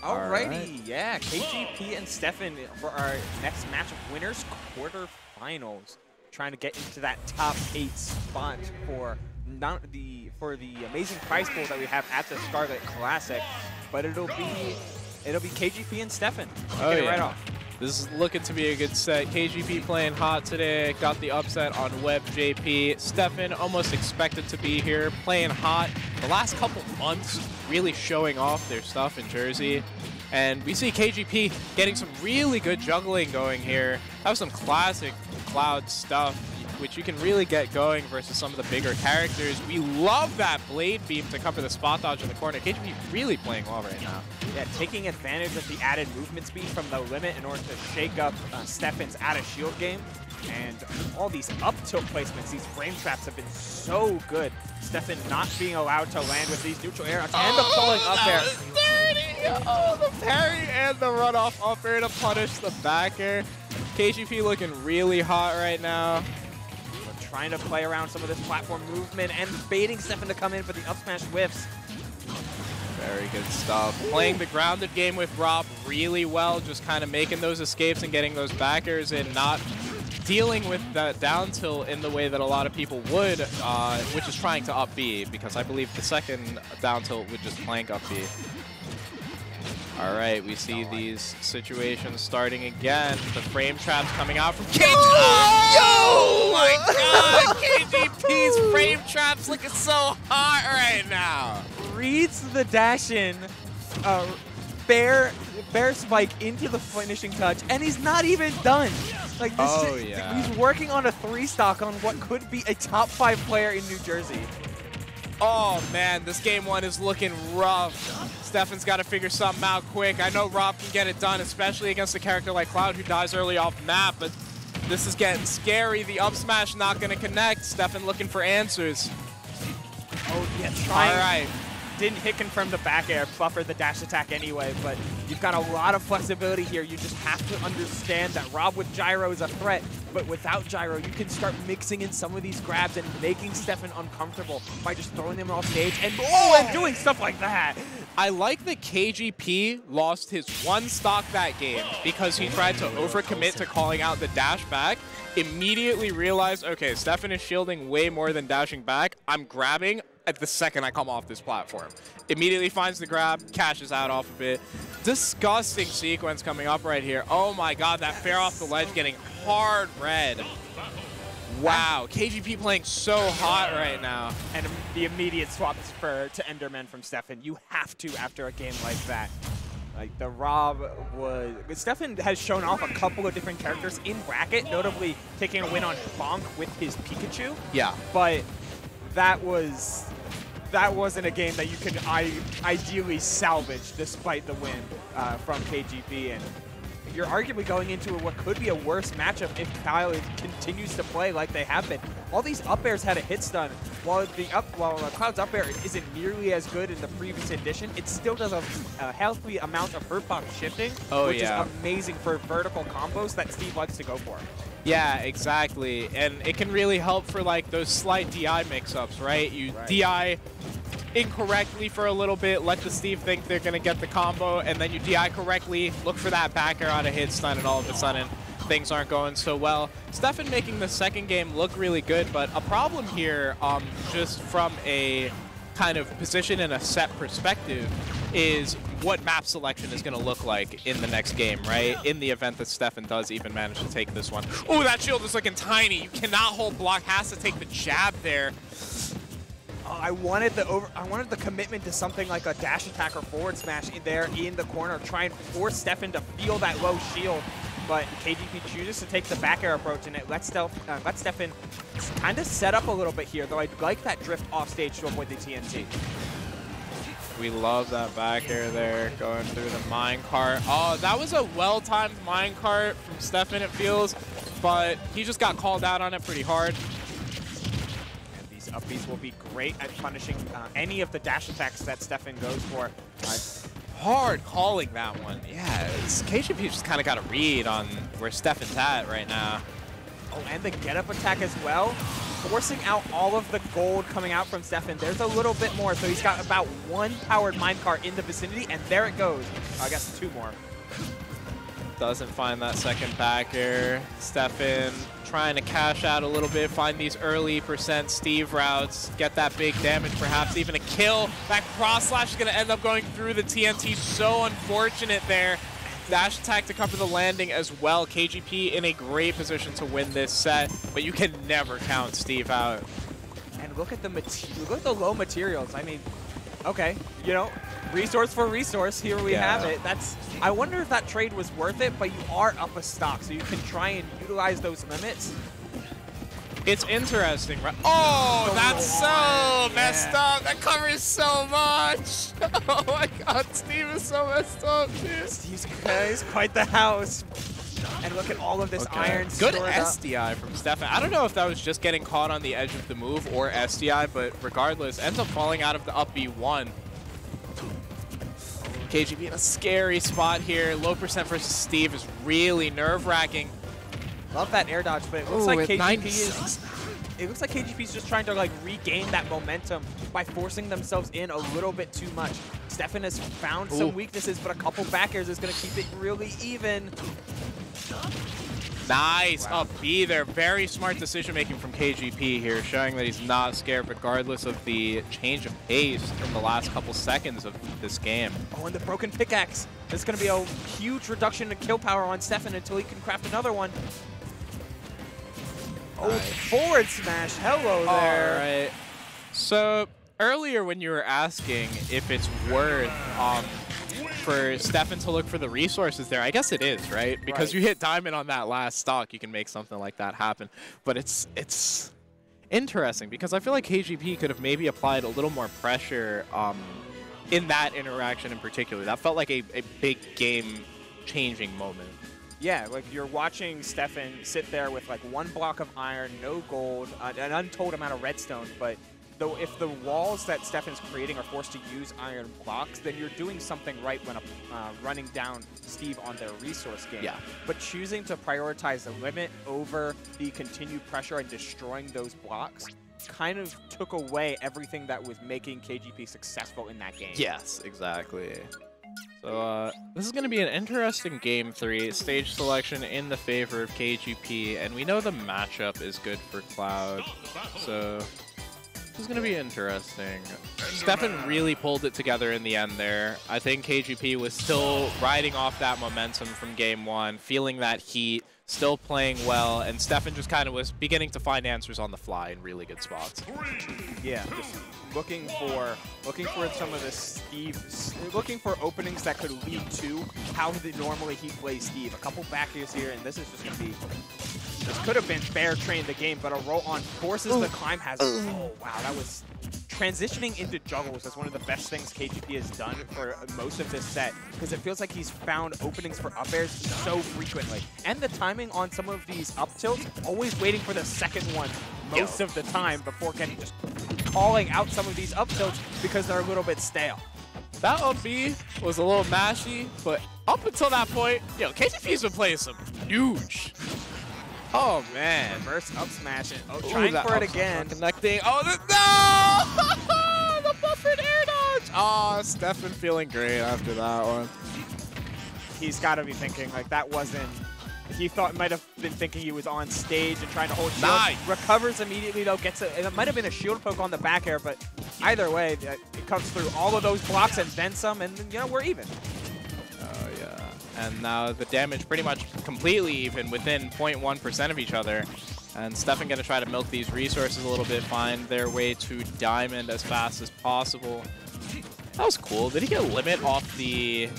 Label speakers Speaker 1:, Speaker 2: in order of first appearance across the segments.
Speaker 1: Alrighty, yeah, KGP and Steffen for our next match of winners quarterfinals, trying to get into that top 8 spot for the amazing prize pool that we have at the Scarlet Classic. But it'll be KGP and Steffen. Get it right off.
Speaker 2: This is looking to be a good set. KGP playing hot today, got the upset on Web JP. Steffen almost expected to be here, playing hot. The last couple months really showing off their stuff in Jersey. And we see KGP getting some really good juggling going here. Have some classic Cloud stuff, which you can really get going versus some of the bigger characters. We love that Blade Beam to cover the spot dodge in the corner. KGP really playing well right now.
Speaker 1: Yeah, taking advantage of the added movement speed from the limit in order to shake up Steffen's added shield game. And all these up tilt placements, these frame traps have been so good. Steffen not being allowed to land with these neutral air outs and the pulling up air.
Speaker 2: Oh, the parry and the runoff up air to punish the back air. KGP looking really hot right now.
Speaker 1: We're trying to play around some of this platform movement and baiting Steffen to come in for the up smash whiffs.
Speaker 2: Very good stuff. Playing the grounded game with R.O.B really well, just kind of making those escapes and getting those backers in, not dealing with that down tilt in the way that a lot of people would, which is trying to up B, because I believe the second down tilt would just plank up B. All right, we see these situations starting again. The frame traps coming out from KGP. Oh my God! KGP's frame traps looking so hot right now.
Speaker 1: Reads the dash in, bear spike into the finishing touch, and he's not even done. Like this he's working on a 3-stock on what could be a top 5 player in New Jersey.
Speaker 2: Oh man, this game 1 is looking rough. Steffen's got to figure something out quick. I know R.O.B can get it done, especially against a character like Cloud who dies early off map, but this is getting scary. The up smash not going to connect. Steffen looking for answers.
Speaker 1: Oh yeah, trying.
Speaker 2: All right.
Speaker 1: Didn't hit confirm the back air, buffer the dash attack anyway, but you've got a lot of flexibility here. You just have to understand that R.O.B with gyro is a threat, but without gyro, you can start mixing in some of these grabs and making Steffen uncomfortable by just throwing them off stage and doing stuff like that.
Speaker 2: I like that KGP lost his 1 stock that game because he tried to overcommit to calling out the dash back, immediately realized, okay, Steffen is shielding way more than dashing back. I'm grabbing at the second I come off this platform. Immediately finds the grab, cashes out off of it. Disgusting sequence coming up right here. Oh my God, that fair off the ledge getting hard red. Wow, KGP playing so hot right now.
Speaker 1: And the immediate swaps to Enderman from Steffen. You have to after a game like that. Like the R.O.B was... Steffen has shown off a couple of different characters in bracket, notably taking a win on Bonk with his Pikachu.
Speaker 2: Yeah.
Speaker 1: But that wasn't a game that you could ideally salvage despite the win from KGP. And you're arguably going into what could be a worse matchup if Kyle continues to play like they have been. All these up airs had a hit stun. While Cloud's up air isn't nearly as good in the previous edition, it still does a healthy amount of hurt box shifting, which is amazing for vertical combos that Steve likes to go for.
Speaker 2: Yeah, exactly. And it can really help for like those slight DI mix-ups, right? You DI incorrectly for a little bit, let the Steve think they're going to get the combo, and then you DI correctly, look for that back air on a hit stun, and all of a sudden things aren't going so well. Steffen making the second game look really good, but a problem here, just from a kind of position and a set perspective, is what map selection is going to look like in the next game, right? In the event that Steffen does even manage to take this one. Oh, that shield is looking tiny. You cannot hold block, has to take the jab there.
Speaker 1: I wanted the commitment to something like a dash attack or forward smash in there in the corner, try and force Steffen to feel that low shield. But KGP chooses to take the back air approach, and it lets Steffen kind of set up a little bit here, though I'd like that drift off stage to avoid the TNT.
Speaker 2: We love that back air there, going through the minecart. Oh, that was a well-timed minecart from Steffen, it feels, but he just got called out on it pretty hard.
Speaker 1: And these upbeats will be great at punishing any of the dash attacks that Steffen goes for.
Speaker 2: Hard calling that one. Yeah, KGP just kind of got a read on where Steffen's at right now.
Speaker 1: Oh, and the get-up attack as well. forcing out all of the gold coming out from Steffen. There's a little bit more, so he's got about 1 powered minecart in the vicinity, and there it goes. I guess 2 more.
Speaker 2: Doesn't find that second back air. Steffen trying to cash out a little bit, find these early % Steve routes, get that big damage, perhaps even a kill. That cross slash is going to end up going through the TNT. So unfortunate there. Dash attack to cover the landing as well. KGP in a great position to win this set, but you can never count Steve out.
Speaker 1: And look at the low materials. I mean, okay, you know, resource for resource. Here we have it. I wonder if that trade was worth it, but you are up a stock, so you can try and utilize those limits.
Speaker 2: It's interesting, right? Oh, that's so messed up. That covers so much. Oh my God, Steve is so messed up, dude.
Speaker 1: Steve's quite the house. And look at all of this iron.
Speaker 2: Good SDI from Steffen. I don't know if that was just getting caught on the edge of the move or SDI, but regardless, ends up falling out of the up B1. KGP in a scary spot here. Low % versus Steve is really nerve-wracking.
Speaker 1: Love that air dodge, but it looks like KGP is just trying to like regain that momentum by forcing themselves in a little bit too much. Steffen has found some weaknesses, but a couple back airs is going to keep it really even.
Speaker 2: Nice up B there. Very smart decision making from KGP here, showing that he's not scared regardless of the change of pace in the last couple seconds of this game.
Speaker 1: Oh, and the broken pickaxe. This is going to be a huge reduction in kill power on Steffen until he can craft another one. Oh, forward smash. Hello there.
Speaker 2: All right. So earlier when you were asking if it's worth for Steffen to look for the resources there, I guess it is, right? Because you hit diamond on that last stock, you can make something like that happen. But it's interesting because I feel like KGP could have maybe applied a little more pressure in that interaction in particular. That felt like a big game-changing moment.
Speaker 1: Yeah, like you're watching Steffen sit there with like 1 block of iron, no gold, an untold amount of redstone, but though if the walls that Steffen's creating are forced to use iron blocks, then you're doing something right when running down Steve on their resource game.
Speaker 2: Yeah.
Speaker 1: But choosing to prioritize the limit over the continued pressure and destroying those blocks kind of took away everything that was making KGP successful in that game.
Speaker 2: Yes, exactly. So this is going to be an interesting Game 3. Stage selection in the favor of KGP, and we know the matchup is good for Cloud. So this is going to be interesting. Steffen really pulled it together in the end there. I think KGP was still riding off that momentum from Game 1, feeling that heat, still playing well, and Steffen just kind of was beginning to find answers on the fly in really good spots.
Speaker 1: Yeah, just looking for some of the Steve, looking for openings that could lead to how normally he plays Steve. A couple back airs here, and this is just going to be, this could have been fair train the game, but a roll on forces the climb has, oh wow, that was transitioning into juggles. That's one of the best things KGP has done for most of this set, because it feels like he's found openings for up airs so frequently. And the timing on some of these up tilts, always waiting for the second one most of the time before getting just calling out some of these up tilts because they're a little bit stale.
Speaker 2: That up B was a little mashy, but up until that point, yo, KGP's been playing some huge. Oh man,
Speaker 1: reverse up smash it. Oh, trying for it again.
Speaker 2: Connecting. Oh, no! The buffered air dodge. Oh, Steffen feeling great after that one.
Speaker 1: He's got to be thinking like that wasn't. He might have been thinking he was on stage and trying to hold shield.
Speaker 2: Nice.
Speaker 1: Recovers immediately though. Gets it. It might have been a shield poke on the back air, but either way, it comes through all of those blocks and then some, and you know we're even.
Speaker 2: Oh yeah. And now the damage pretty much completely even within 0.1% of each other. And Steffen gonna try to milk these resources a little bit, find their way to diamond as fast as possible. That was cool. Did he get a limit off the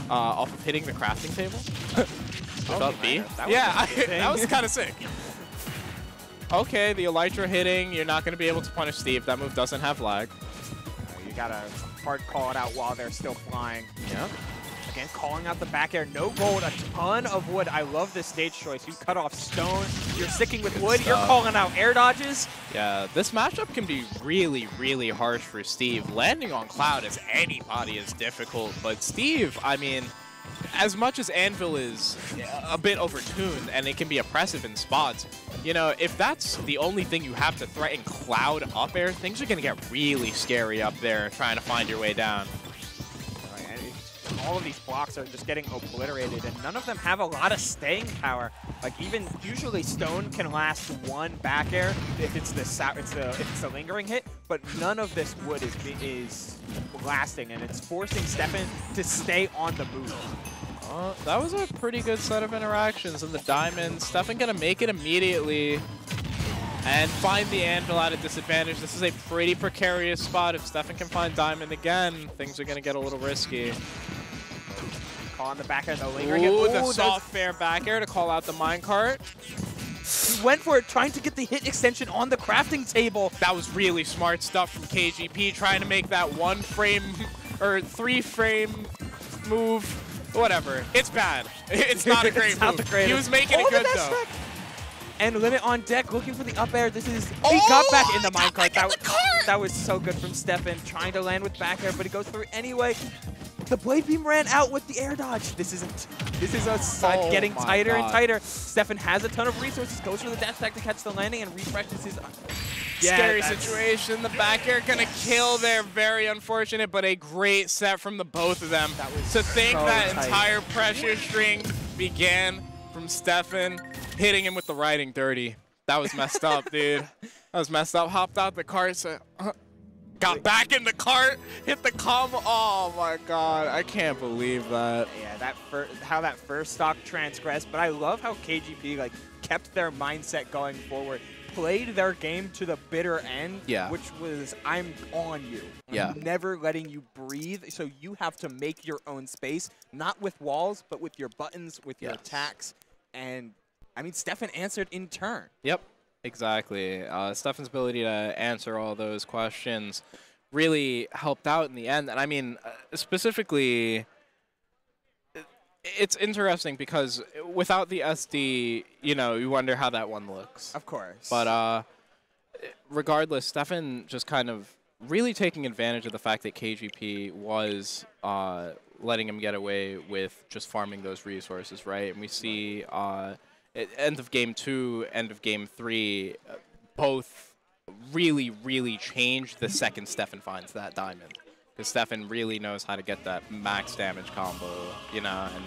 Speaker 2: off of hitting the crafting table? Up B? Yeah, that was kind of sick. Okay, the Elytra hitting. You're not going to be able to punish Steve. That move doesn't have lag.
Speaker 1: You got to hard call it out while they're still flying. Yep. Again, calling out the back air. No gold, a ton of wood. I love this stage choice. You cut off stone. You're sticking with wood. You're calling out air dodges.
Speaker 2: Yeah, this matchup can be really, really harsh for Steve. Landing on Cloud as anybody is difficult, but Steve, I mean, as much as Anvil is a bit overtuned and it can be oppressive in spots, you know, if that's the only thing you have to threaten Cloud up air, things are going to get really scary up there trying to find your way down.
Speaker 1: All of these blocks are just getting obliterated, and none of them have a lot of staying power. Like even usually Stone can last one back air if it's the lingering hit, but none of this wood is lasting, and it's forcing Steffen to stay on the move.
Speaker 2: That was a pretty good set of interactions in the diamond. Steffen gonna make it immediately and find the Anvil at a disadvantage. This is a pretty precarious spot. If Steffen can find diamond again, things are gonna get a little risky.
Speaker 1: Call on the back end, the lingering hit.
Speaker 2: Ooh, the soft fair back air to call out the minecart.
Speaker 1: He went for it, trying to get the hit extension on the crafting table.
Speaker 2: That was really smart stuff from KGP, trying to make that 1 frame or 3 frame move. Whatever. It's bad. It's not a great move. He was making it good though.
Speaker 1: And Limit on deck, looking for the up air. This is he got back in the minecart. That was so good from Steffen, trying to land with back air, but he goes through anyway. The blade beam ran out with the air dodge. This is a side getting tighter and tighter. Steffen has a ton of resources, goes for the dash attack to catch the landing and refreshes his.
Speaker 2: Scary situation. The back air gonna kill there. Very unfortunate, but a great set from the both of them. To think that entire pressure string began from Steffen hitting him with the riding dirty. That was messed up, dude. That was messed up. Hopped out the cart, so, got back in the cart, hit the combo. Oh my god, I can't believe that.
Speaker 1: Yeah, how that first stock transgressed, but I love how KGP like kept their mindset going forward, played their game to the bitter end, which was I'm on you. I'm never letting you breathe, so you have to make your own space, not with walls, but with your buttons, with your attacks, and I mean, Steffen answered in turn.
Speaker 2: Yep. Exactly. Steffen's ability to answer all those questions really helped out in the end. And I mean, specifically, it's interesting because without the SD, you know, you wonder how that one looks.
Speaker 1: Of course.
Speaker 2: But regardless, Steffen just kind of really taking advantage of the fact that KGP was letting him get away with just farming those resources, right? And we see end of game 2, end of game 3, both really, really changed the second Steffen finds that diamond. Because Steffen really knows how to get that max damage combo, you know, and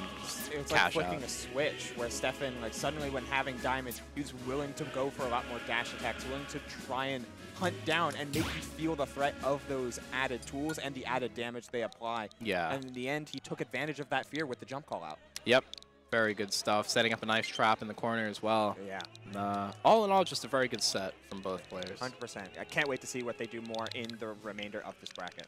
Speaker 1: it's like flicking a switch where Steffen, like suddenly when having diamonds, he's willing to go for a lot more dash attacks, willing to try and hunt down and make you feel the threat of those added tools and the added damage they apply.
Speaker 2: Yeah.
Speaker 1: And in the end, he took advantage of that fear with the jump call out.
Speaker 2: Yep. Very good stuff. Setting up a nice trap in the corner as well.
Speaker 1: Yeah.
Speaker 2: All in all, just a very good set from both players.
Speaker 1: 100%. I can't wait to see what they do more in the remainder of this bracket.